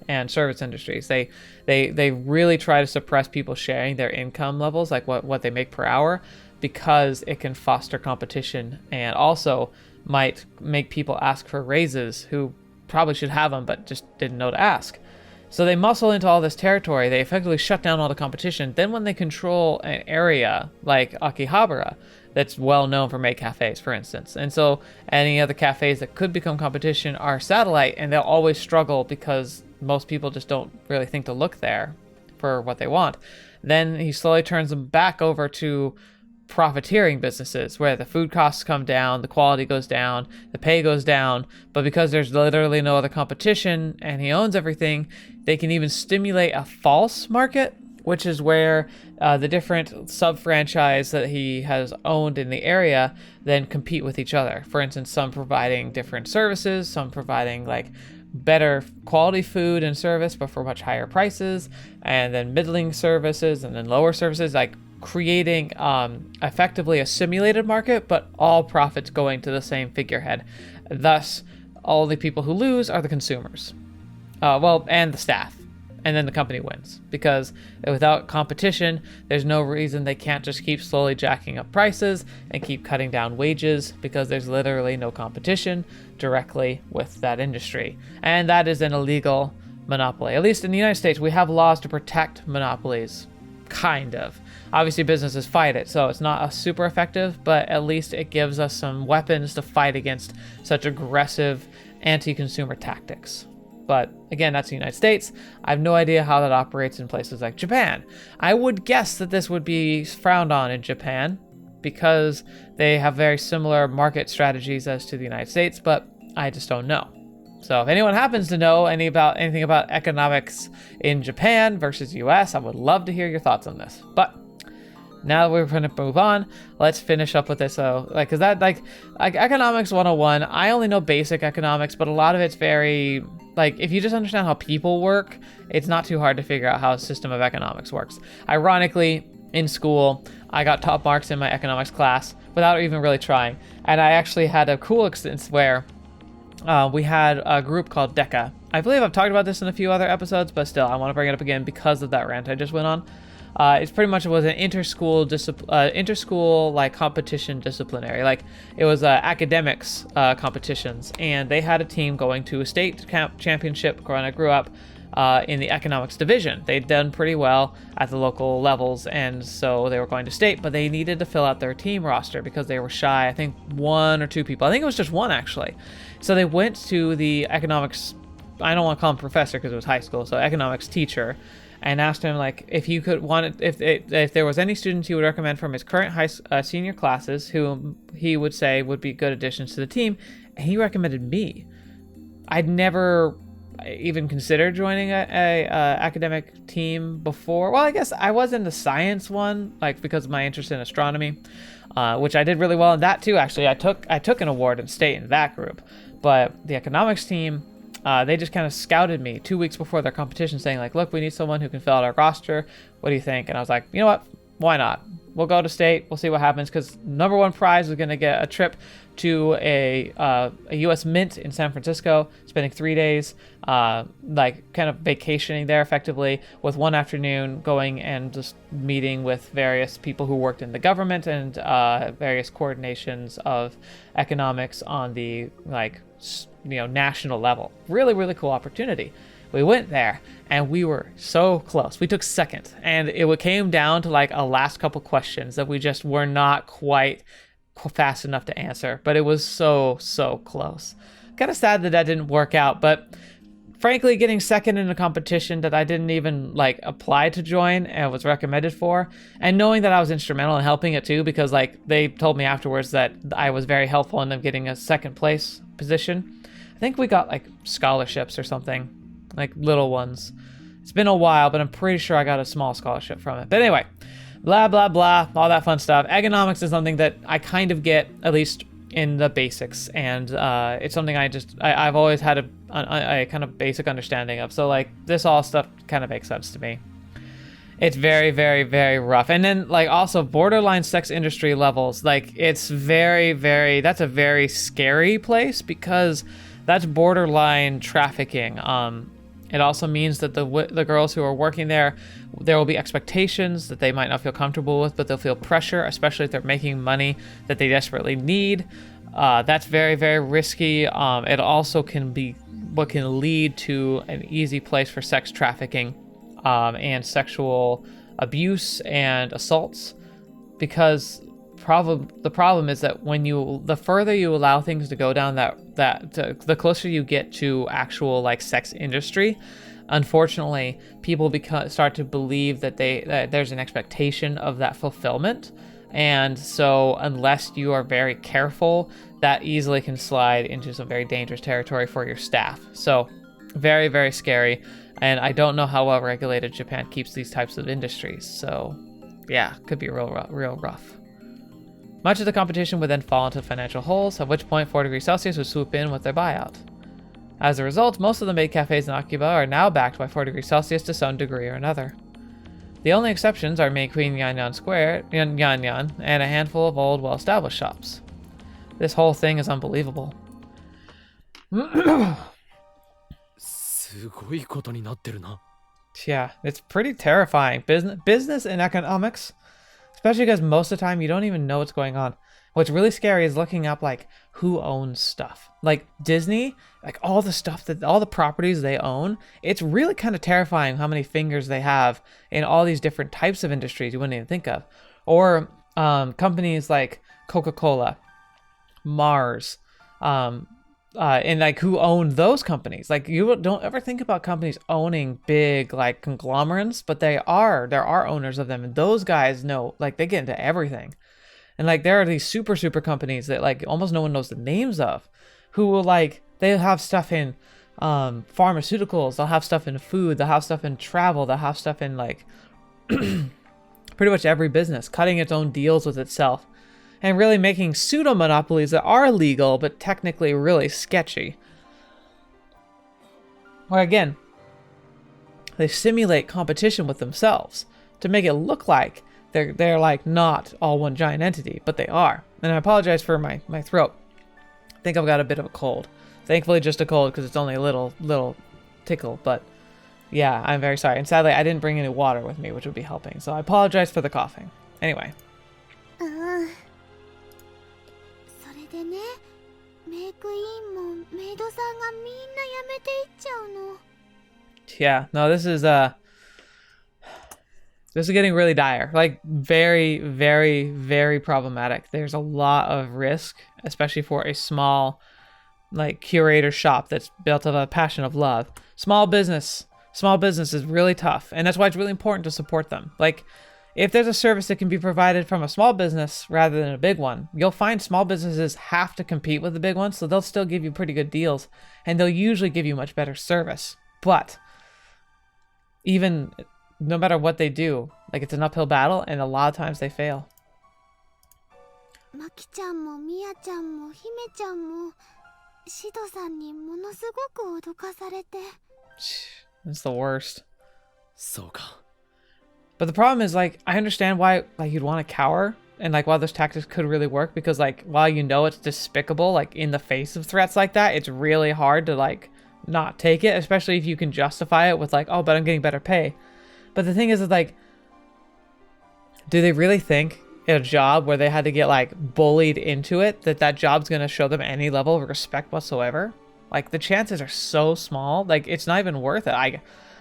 and service industries. They really try to suppress people sharing their income levels, like what they make per hour, because it can foster competition and also might make people ask for raises who probably should have them but just didn't know to ask. So they muscle into all this territory. They effectively shut down all the competition. Then when they control an area like Akihabara that's well known for maid cafes, for instance, and so any other cafes that could become competition are satellite, and they'll always struggle because most people just don't really think to look there for what they want. Then he slowly turns them back over to profiteering businesses where the food costs come down, the quality goes down, the pay goes down, but because there's literally no other competition and he owns everything, they can even stimulate a false market, which is where the different sub-franchise that he has owned in the area then compete with each other. For instance, some providing different services, some providing like better quality food and service but for much higher prices, and then middling services and then lower services, like creating effectively a simulated market, but all profits going to the same figurehead. Thus, all the people who lose are the consumers. And the staff. And then the company wins. Because without competition, there's no reason they can't just keep slowly jacking up prices and keep cutting down wages, because there's literally no competition directly with that industry. And that is an illegal monopoly. At least in the United States, we have laws to protect monopolies. Kind of. Obviously, businesses fight it, so it's not super effective, but at least it gives us some weapons to fight against such aggressive anti-consumer tactics. But again, that's the United States. I have no idea how that operates in places like Japan. I would guess that this would be frowned on in Japan because they have very similar market strategies as to the United States, but I just don't know. So if anyone happens to know anything about economics in Japan versus US, I would love to hear your thoughts on this. But now that we're going to move on, let's finish up with this. So, because economics 101, I only know basic economics, but a lot of it's very, if you just understand how people work, it's not too hard to figure out how a system of economics works. Ironically, in school, I got top marks in my economics class without even really trying. And I actually had a cool instance where we had a group called DECA. I believe I've talked about this in a few other episodes, but still, I want to bring it up again because of that rant I just went on. It's pretty much, it was an interschool competition disciplinary. It was academics competitions, and they had a team going to a state championship when I grew up in the economics division. They'd done pretty well at the local levels, and so they were going to state, but they needed to fill out their team roster because they were shy. I think 1 or 2 people. I think it was just 1 actually. So they went to the economics, I don't want to call him professor because it was high school, so economics teacher, and asked him if you could if there was any students he would recommend from his current senior classes who he would say would be good additions to the team, and he recommended me. I'd never even considered joining a academic team before. Well, I guess I was in the science one, because of my interest in astronomy, which I did really well in that too. Actually, I took an award in state in that group, but the economics team, they just kind of scouted me 2 weeks before their competition, saying look, we need someone who can fill out our roster. What do you think? And I was like, you know what? Why not? We'll go to state. We'll see what happens, because number 1 prize was going to get a trip to a U.S. Mint in San Francisco, spending 3 days, kind of vacationing there effectively, with 1 afternoon going and just meeting with various people who worked in the government and various coordinations of economics on the national level. Really, really cool opportunity. We went there and we were so close. We took second, and it came down to a last couple questions that we just were not quite fast enough to answer, but it was so close. Kind of sad that didn't work out, but frankly, getting second in a competition that I didn't even apply to join and was recommended for, and knowing that I was instrumental in helping it too, because they told me afterwards that I was very helpful in them getting a second place position. I think we got scholarships or something, little ones. It's been a while, but I'm pretty sure I got a small scholarship from it. But anyway, blah, blah, blah, all that fun stuff. Economics is something that I kind of get, at least in the basics, and it's something I've always had a kind of basic understanding of. So this all stuff kind of makes sense to me. It's very, very, very rough. And then also borderline sex industry levels, it's very, very, that's a very scary place, because that's borderline trafficking. It also means that the girls who are working there will be expectations that they might not feel comfortable with, but they'll feel pressure, especially if they're making money that they desperately need. That's very, very risky. It also can be what can lead to an easy place for sex trafficking and sexual abuse and assaults, because the problem is that the further you allow things to go down the closer you get to actual sex industry, unfortunately, people start to believe that there's an expectation of that fulfillment. And so unless you are very careful, that easily can slide into some very dangerous territory for your staff. So very, very scary. And I don't know how well regulated Japan keeps these types of industries. So yeah, could be real rough. Much of the competition would then fall into financial holes, at which point 4 degrees Celsius would swoop in with their buyout. As a result, most of the maid cafes in Akiba are now backed by 4 degrees Celsius to some degree or another. The only exceptions are MayQueen Yanyan Square, Yanyan, and a handful of old, well-established shops. This whole thing is unbelievable. Yeah, it's pretty terrifying. Business and economics, especially because most of the time you don't even know what's going on. What's really scary is looking up like who owns stuff. Like Disney, like all the properties they own, it's really kind of terrifying how many fingers they have in all these different types of industries you wouldn't even think of. Or companies like Coca-Cola, Mars, and like who own those companies. Like you don't ever think about companies owning big like conglomerates, but there are owners of them, and those guys know, like they get into everything. And like there are these super companies that like almost no one knows the names of, who will like, they'll have stuff in pharmaceuticals, they'll have stuff in food, they'll have stuff in travel, they'll have stuff in like pretty much every business, cutting its own deals with itself, and really making pseudo monopolies that are legal but technically really sketchy. Or again, they simulate competition with themselves to make it look like they're like not all one giant entity, but they are. And I apologize for my throat. I think I've got a bit of a cold. Thankfully just a cold because it's only a little tickle, but yeah, I'm very sorry. And sadly I didn't bring any water with me, which would be helping. So I apologize for the coughing. Anyway. Yeah, no, this is getting really dire, like very problematic. There's a lot of risk, especially for a small like curator shop that's built of a passion of love. Small business is really tough, and that's why it's really important to support them. Like if there's a service that can be provided from a small business rather than a big one, you'll find small businesses have to compete with the big ones, so they'll still give you pretty good deals, and they'll usually give you much better service. But even no matter what they do, like it's an uphill battle, and a lot of times they fail. It's the worst. But the problem is, like, I understand why like you'd want to cower, and like while those tactics could really work, because like while you know it's despicable, like in the face of threats like that, it's really hard to like not take it, especially if you can justify it with like, oh, but I'm getting better pay. But the thing is like, do they really think in a job where they had to get like bullied into it, that job's going to show them any level of respect whatsoever? Like the chances are so small, like it's not even worth it.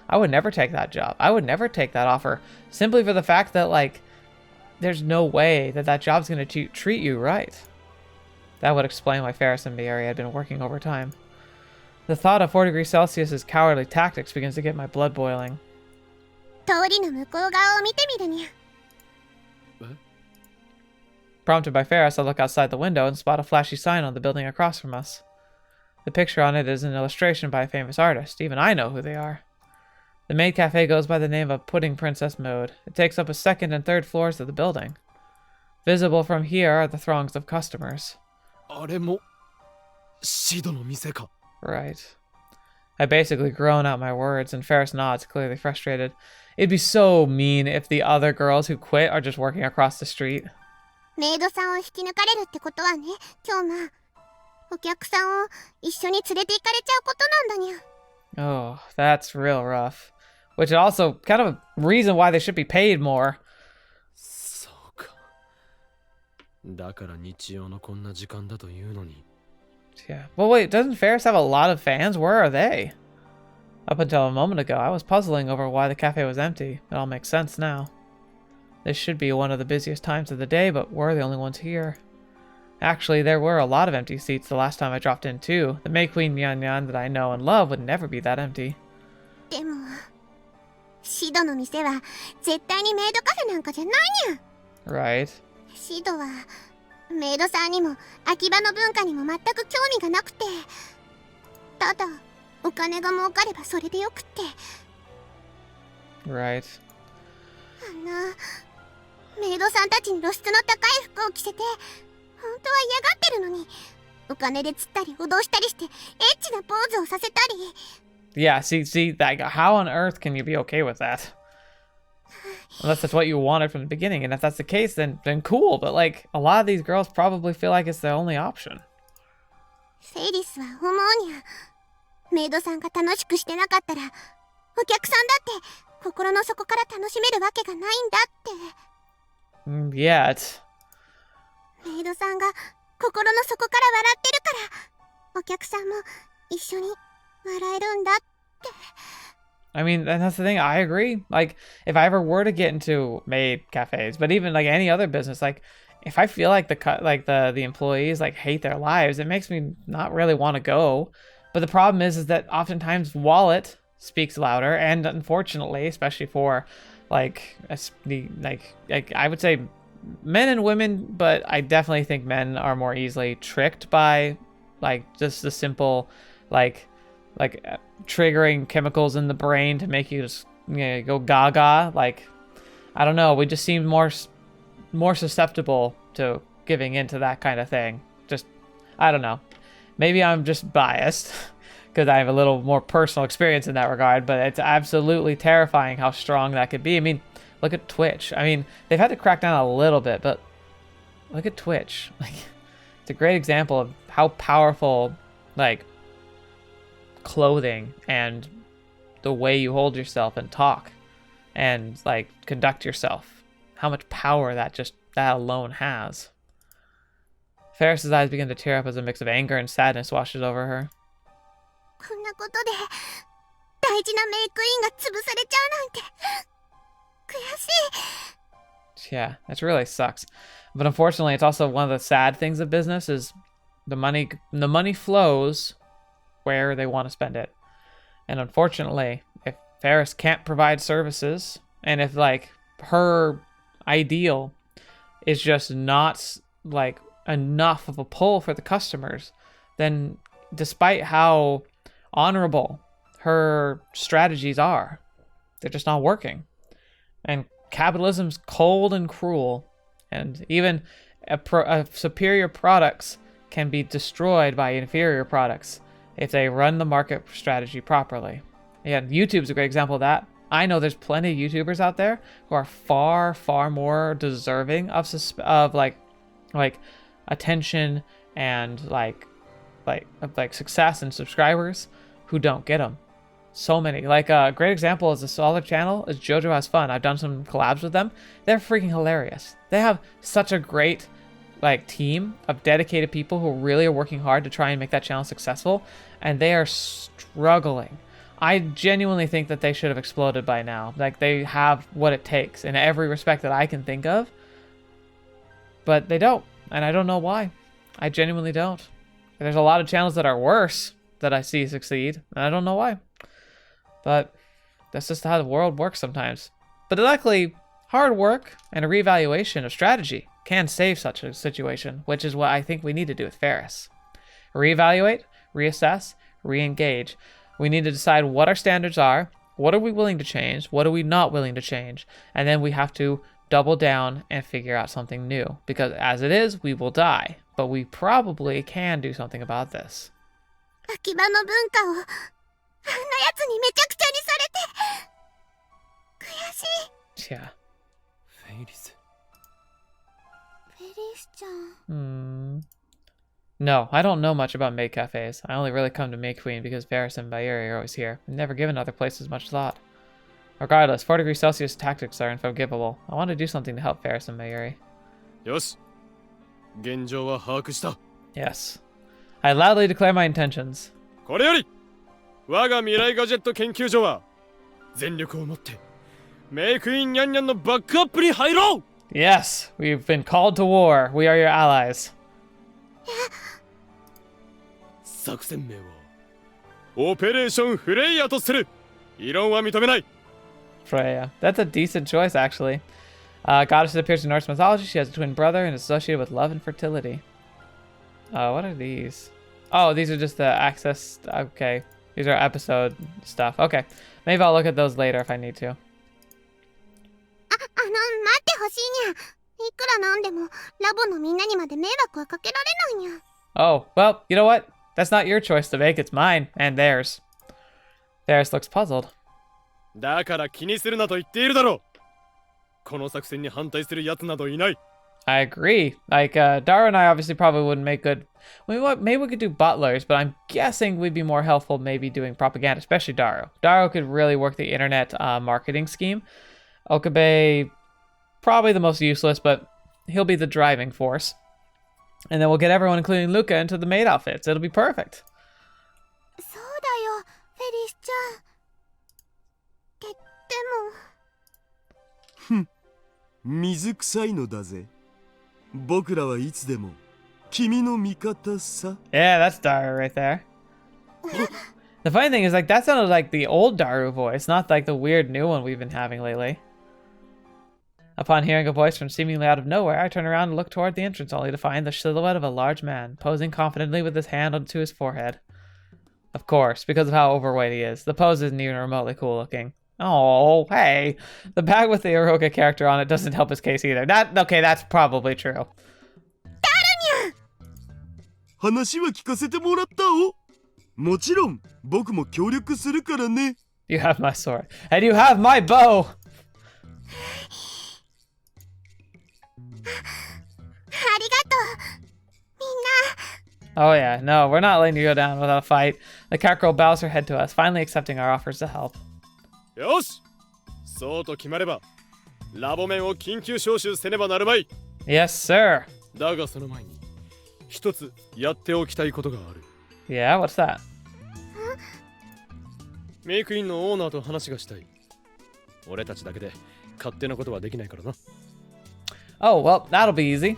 I would never take that job. I would never take that offer, simply for the fact that like, there's no way that job's going to treat you right. That would explain why Ferris and Mayuri had been working overtime. The thought of 4 degrees Celsius's cowardly tactics begins to get my blood boiling. Prompted by Ferris, I look outside the window and spot a flashy sign on the building across from us. The picture on it is an illustration by a famous artist. Even I know who they are. The maid cafe goes by the name of Pudding Princess Mode. It takes up a second and third floors of the building. Visible from here are the throngs of customers. Right. I basically groan out my words, and Ferris nods, clearly frustrated. It'd be so mean if the other girls who quit are just working across the street. Oh, that's real rough. Which is also kind of a reason why they should be paid more. Yeah. Well, wait, doesn't Ferris have a lot of fans? Where are they? Up until a moment ago, I was puzzling over why the cafe was empty. It all makes sense now. This should be one of the busiest times of the day, but we're the only ones here. Actually, there were a lot of empty seats the last time I dropped in too. The MayQueen Nyan Nyan that I know and love would never be that empty. でもシドの店は絶対にメイドカフェなんかじゃないにゃ。 Right. シドはメイドさんにも秋葉の文化にも全く興味がなくて、ただお金が儲かればそれでよくって。 Right. メイドさんたちに露出の高い服を着せて本当は嫌がってるのに、お金で釣ったり脅したりしてエッチなポーズをさせたり。 Yeah, see, like, how on earth can you be okay with that? Unless that's what you wanted from the beginning, and if that's the case, then cool. But like, a lot of these girls probably feel like it's the only option. フェリスは思うにゃ、メイドさんが楽しくしてなかったらお客さんだって心の底から楽しめるわけがないんだって。 Yet. メイドさんが心の底から笑ってるからお客さんも一緒に笑えるんだって。 I mean, and that's the thing. I agree. Like, if I ever were to get into maid cafes, but even like any other business, like if I feel like the employees like hate their lives, it makes me not really want to go. But the problem is that oftentimes wallet speaks louder, and unfortunately, especially for like I would say men and women, but I definitely think men are more easily tricked by like just the simple like triggering chemicals in the brain to make you just go gaga. Like, I don't know, we just seem more susceptible to giving into that kind of thing. Just, I don't know, maybe I'm just biased because I have a little more personal experience in that regard, but it's absolutely terrifying how strong that could be. I mean, look at Twitch. I mean, they've had to crack down a little bit, but look at Twitch. Like, it's a great example of how powerful like clothing and the way you hold yourself and talk and like conduct yourself, how much power that alone has. Ferris's eyes begin to tear up as a mix of anger and sadness washes over her. こんなことで大事なメイクインが潰されちゃうなんて悔しい。 Yeah, that really sucks. But unfortunately, it's also one of the sad things of business is the money flows where they want to spend it. And unfortunately, if Ferris can't provide services, and if like her ideal is just not like enough of a pull for the customers, then despite how honorable her strategies are, they're just not working. And capitalism's cold and cruel, and even superior products can be destroyed by inferior products if they run the market strategy properly. Again, YouTube's a great example of that. I know there's plenty of YouTubers out there who are far, far more deserving of like attention and like success and subscribers who don't get them. So many. Like a great example is a solid channel is JoJo Has Fun. I've done some collabs with them. They're freaking hilarious. They have such a great like team of dedicated people who really are working hard to try and make that channel successful, and they are struggling. I genuinely think that they should have exploded by now. Like, they have what it takes in every respect that I can think of, but they don't, and I don't know why. I genuinely don't. There's a lot of channels that are worse that I see succeed, and I don't know why. But that's just how the world works sometimes. But luckily, hard work and a reevaluation of strategy can save such a situation, which is what I think we need to do with Ferris. Reevaluate, reassess, re-engage. We need to decide what our standards are, what are we willing to change, what are we not willing to change, and then we have to double down and figure out something new. Because as it is, we will die, but we probably can do something about this. 秋葉の文化をあんなやつにめちゃくちゃにされて悔しい。 Yeah. フェイリス。フェリスちゃん。No, I don't know much about maid cafes. I only really come to MayQueen because Ferris and Mayuri are always here. I've never given other places much thought. Regardless, 4 degrees Celsius tactics are unforgivable. I want to do something to help Ferris and Mayuri. よし。現状は把握した。 Yes. I loudly declare my intentions. これより我が未来ガジェット研究所は全力を持ってメイクインニャンニャンのバックアップに入ろう。 Yes, we've been called to war. We are your allies. 作戦名はオペレーションフレイヤとする。異論は認めない。 Freya. That's a decent choice, actually. Goddess that appears in Norse mythology. She has a twin brother and is associated with love and fertility. What are these? Oh, these are just the access. Okay. These are episode stuff. Okay. Maybe I'll look at those later if I need to. 待ってほしいにゃ。いくらなんでもラボのみんなにまで迷惑はかけられないにゃ。 Oh, well, you know what? That's not your choice to make. It's mine and theirs. Theirs looks puzzled. だから気にするなと言っているだろう。この作戦に反対する奴などいない。 I agree. Like, Daro and I obviously probably wouldn't make good... Maybe we could do butlers, but I'm guessing we'd be more helpful maybe doing propaganda, especially Daro. Daro could really work the internet marketing scheme. Okabe, probably the most useless, but he'll be the driving force. And then we'll get everyone, including Luca, into the maid outfits. It'll be perfect. そうだよ、フェリスちゃん。でも。水臭いのだぜ。僕らはいつでも君の味方さ。 Yeah, that's Daru right there. The funny thing is, like, that sounded like the old Daru voice, not like the weird new one we've been having lately. Upon hearing a voice from seemingly out of nowhere, I turn around and look toward the entrance, only to find the silhouette of a large man, posing confidently with his hand onto his forehead. Of course, because of how overweight he is. The pose isn't even remotely cool looking. Oh, hey. The bag with the Iroha character on it doesn't help his case either. Okay, that's probably true. 話は聞かせてもらったお。もちろん、僕も協力するからね。You have my sword. And you have my bow! Oh yeah, no, we're not letting you go down without a fight. The cat girl bows her head to us, finally accepting our offers to help. よし、そうと決まれば、ラボ面を緊急招集せねばなるまい。 Yes, sir. だがその前に、一つやっておきたいことがある。 Yeah, what's that? メイクインのオーナーと話がしたい。俺たちだけで勝手なことはできないからな。 Oh, well, that'll be easy.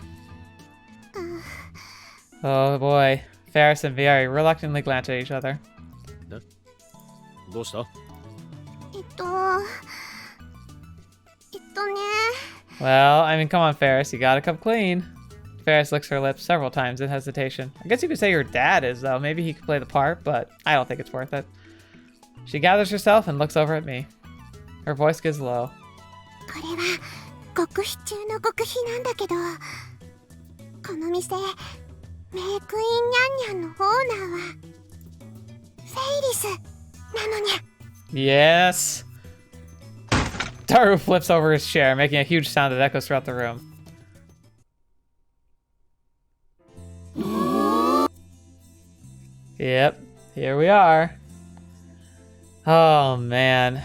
Oh boy. Ferris and Mayuri reluctantly glance at each other. どうした？ Well, I mean, come on, Ferris, you gotta come clean. Ferris licks her lips several times in hesitation. I guess you could say your dad is, though. Maybe he could play the part, but I don't think it's worth it. She gathers herself and looks over at me. Her voice gets low. これは極秘中の極秘なんだけど、この店、メイクインニャンニャンのオーナーはフェイリスなのにゃ。 Yes. Daru flips over his chair, making a huge sound that echoes throughout the room. Yep, here we are. Oh man.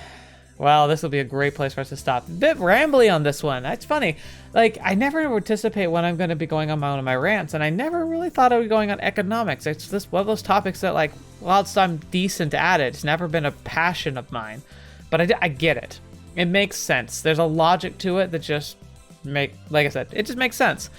Well, this will be a great place for us to stop. A bit rambly on this one. That's funny. Like, I never anticipate when I'm going to be going on one of my rants, and I never really thought I would be going on economics. It's just one of those topics that, like, whilst I'm decent at it, it's never been a passion of mine. But I get it. It makes sense. There's a logic to it that just like I said, it just makes sense.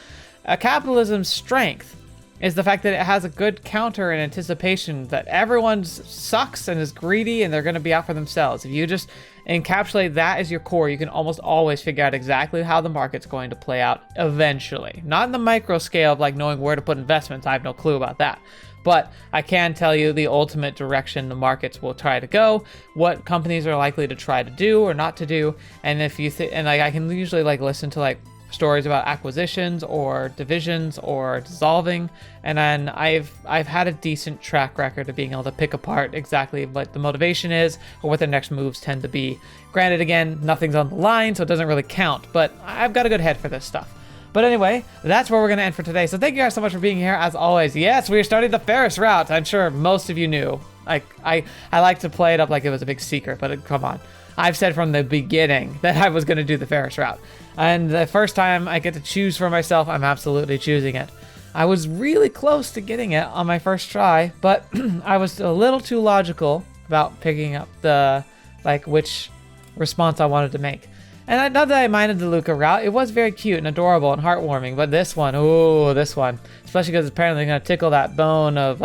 Capitalism's strength is the fact that it has a good counter in anticipation that everyone sucks and is greedy and they're going to be out for themselves. If you just encapsulate that as your core, you can almost always figure out exactly how the market's going to play out eventually. Not in the micro scale of like knowing where to put investments. I have no clue about that. But I can tell you the ultimate direction the markets will try to go, what companies are likely to try to do or not to do, and if you and like I can usually like listen to like stories about acquisitions or divisions or dissolving, and then I've had a decent track record of being able to pick apart exactly what the motivation is or what the next moves tend to be. Granted, again, nothing's on the line, so it doesn't really count, but I've got a good head for this stuff. But anyway, that's where we're going to end for today. So thank you guys so much for being here. As always, yes, we are starting the Ferris route. I'm sure most of you knew. Like I like to play it up like it was a big secret, but come on. I've said from the beginning that I was going to do the Ferris route. And the first time I get to choose for myself, I'm absolutely choosing it. I was really close to getting it on my first try, but I was a little too logical about picking up the, like, which response I wanted to make. And not that I minded the Luca route, it was very cute and adorable and heartwarming, but this one, ooh, this one, especially because it's apparently going to tickle that bone of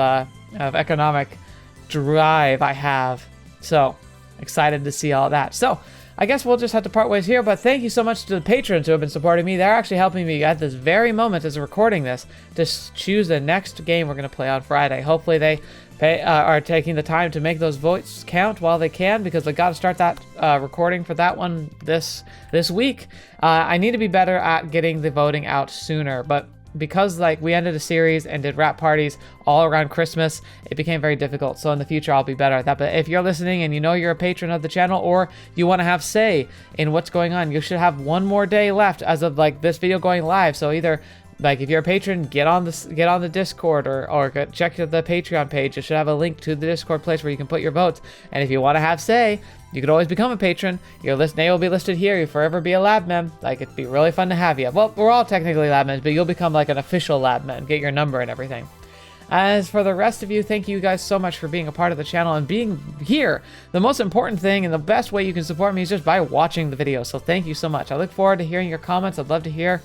economic drive I have. So, excited to see all that. So I guess we'll just have to part ways here, but thank you so much to the patrons who have been supporting me. They're actually helping me at this very moment as recording this to choose the next game we're going to play on Friday. Hopefully they are taking the time to make those votes count while they can, because they got to start that recording for that one this week. I need to be better at getting the voting out sooner, but because like we ended a series and did wrap parties all around Christmas, it became very difficult. So in the future, I'll be better at that. But if you're listening and you know you're a patron of the channel, or you want to have say in what's going on, you should have one more day left as of like this video going live. So either like if you're a patron, get on the Discord or check the Patreon page. It should have a link to the Discord place where you can put your votes. And if you want to have say, you could always become a patron. Your name will be listed here. You'll forever be a lab mem. Like, it'd be really fun to have you. Well, we're all technically lab men, but you'll become like an official lab mem. Get your number and everything. As for the rest of you, thank you guys so much for being a part of the channel and being here. The most important thing and the best way you can support me is just by watching the video. So thank you so much. I look forward to hearing your comments. I'd love to hear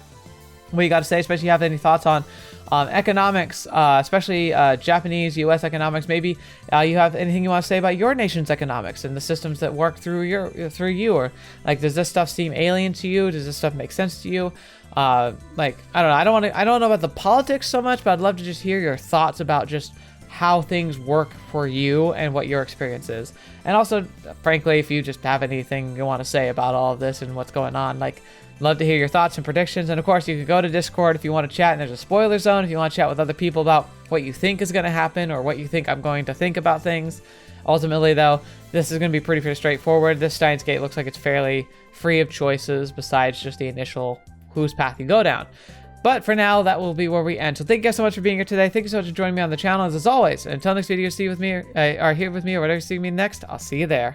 what you got to say, especially if you have any thoughts on economics, especially Japanese, U.S. economics. Maybe you have anything you want to say about your nation's economics and the systems that work through you, or like, does this stuff seem alien to you? Does this stuff make sense to you? Like, I don't know. I don't know about the politics so much, but I'd love to just hear your thoughts about just how things work for you and what your experience is. And also, frankly, if you just have anything you want to say about all of this and what's going on, like, love to hear your thoughts and predictions. And of course, you can go to Discord if you want to chat, and there's a spoiler zone if you want to chat with other people about what you think is going to happen or what you think I'm going to think about things. Ultimately, though, this is going to be pretty straightforward. This Steinsgate looks like it's fairly free of choices besides just the initial whose path you go down. But for now, that will be where we end. So thank you guys so much for being here today. Thank you so much for joining me on the channel. As always, until next video, see you with me, or here with me, or whatever you see me next, I'll see you there.